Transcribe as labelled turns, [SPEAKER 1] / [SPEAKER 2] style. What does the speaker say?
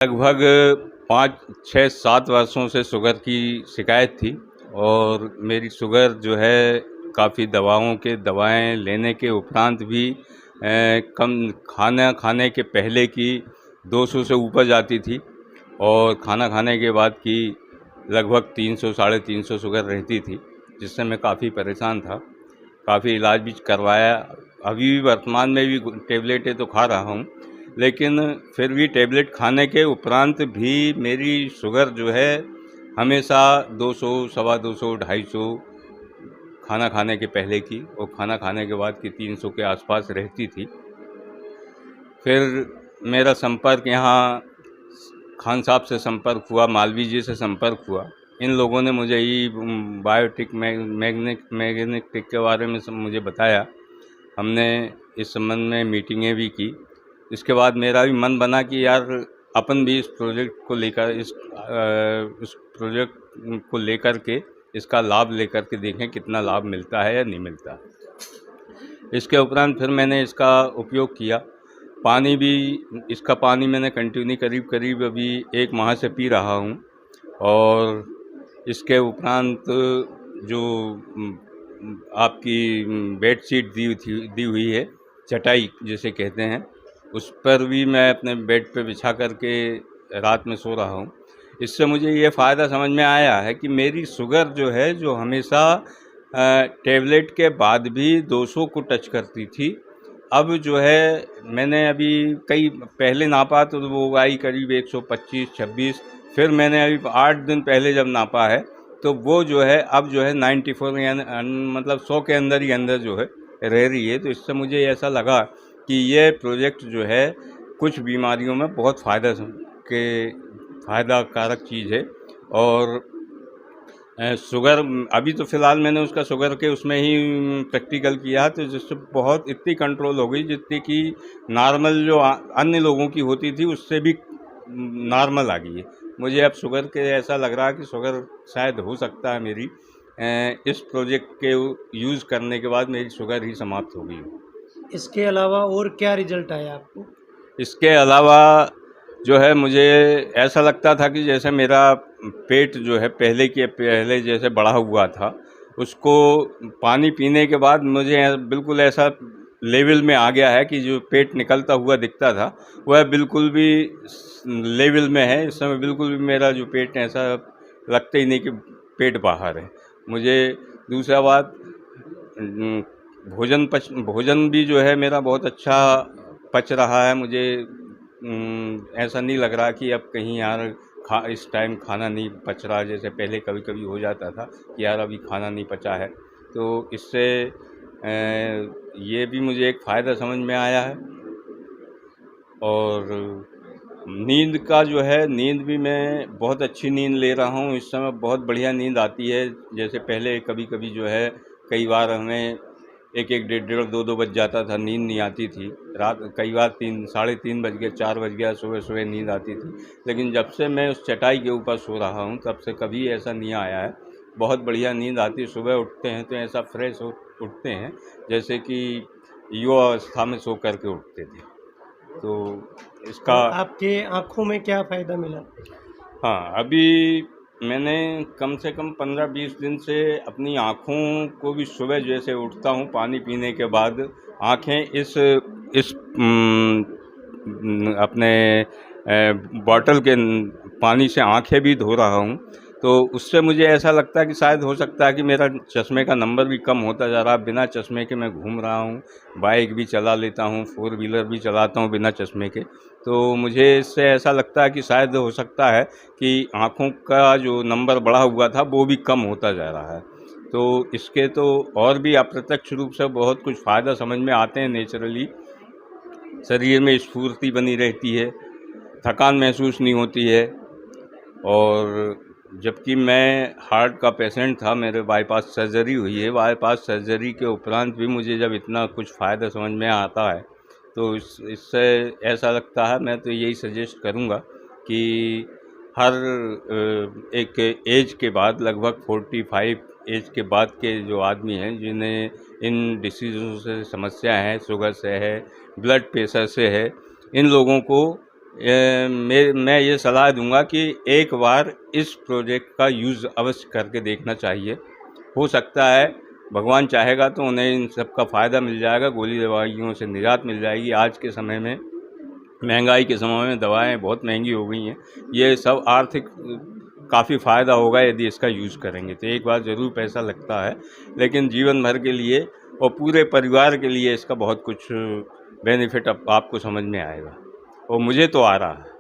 [SPEAKER 1] लगभग 5, 6, 7 वर्षों से शुगर की शिकायत थी और मेरी शुगर जो है काफ़ी दवाएं लेने के उपरांत भी कम खाना खाने के पहले की 200 से ऊपर जाती थी और खाना खाने के बाद की लगभग 300 साढ़े 300 शुगर रहती थी, जिससे मैं काफ़ी परेशान था। काफ़ी इलाज भी करवाया। अभी भी वर्तमान में भी टेबलेटें तो खा रहा हूँ, लेकिन फिर भी टेबलेट खाने के उपरांत भी मेरी शुगर जो है हमेशा 200, सवा 200, 250 खाना खाने के पहले की और खाना खाने के बाद की 300 के आसपास रहती थी। फिर मेरा संपर्क यहाँ खान साहब से संपर्क हुआ, मालवीय जी से संपर्क हुआ। इन लोगों ने मुझे ये बायोटिक मैग्नेटिक के बारे में मुझे बताया। हमने इस संबंध में मीटिंगें भी की। इसके बाद मेरा भी मन बना कि यार अपन भी इस प्रोजेक्ट को लेकर के इसका लाभ लेकर के देखें कितना लाभ मिलता है या नहीं मिलता। इसके उपरांत फिर मैंने इसका उपयोग किया। इसका पानी मैंने कंटिन्यू करीब अभी 1 माह से पी रहा हूँ और इसके उपरांत जो आपकी बेडशीट दी हुई है, चटाई जिसे कहते हैं, उस पर भी मैं अपने बेड पे बिछा करके रात में सो रहा हूँ। इससे मुझे ये फ़ायदा समझ में आया है कि मेरी शुगर जो है, जो हमेशा टेबलेट के बाद भी 200 को टच करती थी, अब जो है मैंने अभी कई पहले नापा तो वो आई करीब 125-26। फिर मैंने अभी 8 दिन पहले जब नापा है तो वो जो है अब जो है 94 यानी मतलब 100 के अंदर ही अंदर जो है रह रही है। तो इससे मुझे ऐसा लगा कि ये प्रोजेक्ट जो है कुछ बीमारियों में बहुत फ़ायदा कारक चीज़ है। और शुगर अभी तो फ़िलहाल मैंने उसका शुगर के उसमें ही प्रैक्टिकल किया है, तो जिससे बहुत इतनी कंट्रोल हो गई जितनी कि नॉर्मल जो अन्य लोगों की होती थी उससे भी नॉर्मल आ गई है। मुझे अब शुगर के ऐसा लग रहा है कि शुगर शायद हो सकता है मेरी इस प्रोजेक्ट के यूज़ करने के बाद मेरी शुगर ही समाप्त हो गई हो।
[SPEAKER 2] इसके अलावा और क्या रिजल्ट आया आपको?
[SPEAKER 1] इसके अलावा जो है मुझे ऐसा लगता था कि जैसे मेरा पेट जो है पहले जैसे बढ़ा हुआ था, उसको पानी पीने के बाद मुझे बिल्कुल ऐसा लेवल में आ गया है कि जो पेट निकलता हुआ दिखता था वह बिल्कुल भी लेवल में है। इस समय बिल्कुल भी मेरा जो पेट है ऐसा लगता ही नहीं कि पेट बाहर है। मुझे दूसरा बात भोजन भी जो है मेरा बहुत अच्छा पच रहा है। मुझे ऐसा नहीं लग रहा कि अब कहीं यार इस टाइम खाना नहीं पच रहा, जैसे पहले कभी हो जाता था कि यार अभी खाना नहीं पचा है। तो इससे ये भी मुझे एक फ़ायदा समझ में आया है। और नींद का जो है, नींद भी मैं बहुत अच्छी नींद ले रहा हूँ इस समय, बहुत बढ़िया नींद आती है। जैसे पहले कभी जो है कई बार हमें 1-1, 1:30, 2-2 बज जाता था, नींद नहीं आती थी। रात कई बार 3, साढ़े 3 बज गए, 4 बज गया, सुबह नींद आती थी। लेकिन जब से मैं उस चटाई के ऊपर सो रहा हूँ तब से कभी ऐसा नहीं आया है। बहुत बढ़िया नींद आती है। सुबह उठते हैं तो ऐसा फ्रेश उठते हैं जैसे कि युवा अवस्था में सो कर के उठते थे। तो इसका
[SPEAKER 2] और आपके आँखों में क्या फ़ायदा मिला?
[SPEAKER 1] हाँ, अभी मैंने कम से कम 15-20 दिन से अपनी आँखों को भी सुबह जैसे उठता हूँ पानी पीने के बाद, आँखें इस अपने बॉटल के पानी से आँखें भी धो रहा हूँ। तो उससे मुझे ऐसा लगता है कि शायद हो सकता है कि मेरा चश्मे का नंबर भी कम होता जा रहा है। बिना चश्मे के मैं घूम रहा हूँ, बाइक भी चला लेता हूँ, 4 व्हीलर भी चलाता हूँ बिना चश्मे के। तो मुझे इससे ऐसा लगता है कि शायद हो सकता है कि आँखों का जो नंबर बढ़ा हुआ था वो भी कम होता जा रहा है। तो इसके तो और भी अप्रत्यक्ष रूप से बहुत कुछ फ़ायदा समझ में आते हैं। नेचुरली शरीर में स्फूर्ति बनी रहती है, थकान महसूस नहीं होती है। और जबकि मैं हार्ट का पेशेंट था, मेरे बाईपास सर्जरी हुई है। बाईपास सर्जरी के उपरांत भी मुझे जब इतना कुछ फ़ायदा समझ में आता है तो इससे ऐसा लगता है, मैं तो यही सजेस्ट करूँगा कि हर एक एज के बाद, लगभग 45 एज के बाद के जो आदमी हैं जिन्हें इन डिसीज़ों से समस्या है, शुगर से है, ब्लड प्रेशर से है, इन लोगों को मैं ये सलाह दूंगा कि एक बार इस प्रोजेक्ट का यूज़ अवश्य करके देखना चाहिए। हो सकता है भगवान चाहेगा तो उन्हें इन सब का फ़ायदा मिल जाएगा, गोली दवाइयों से निजात मिल जाएगी। आज के समय में, महंगाई के समय में दवाएं बहुत महंगी हो गई हैं। ये सब आर्थिक काफ़ी फ़ायदा होगा यदि इसका यूज़ करेंगे। तो एक बार ज़रूर पैसा लगता है, लेकिन जीवन भर के लिए और पूरे परिवार के लिए इसका बहुत कुछ बेनिफिट अब आपको समझ में आएगा, और मुझे तो आ रहा है।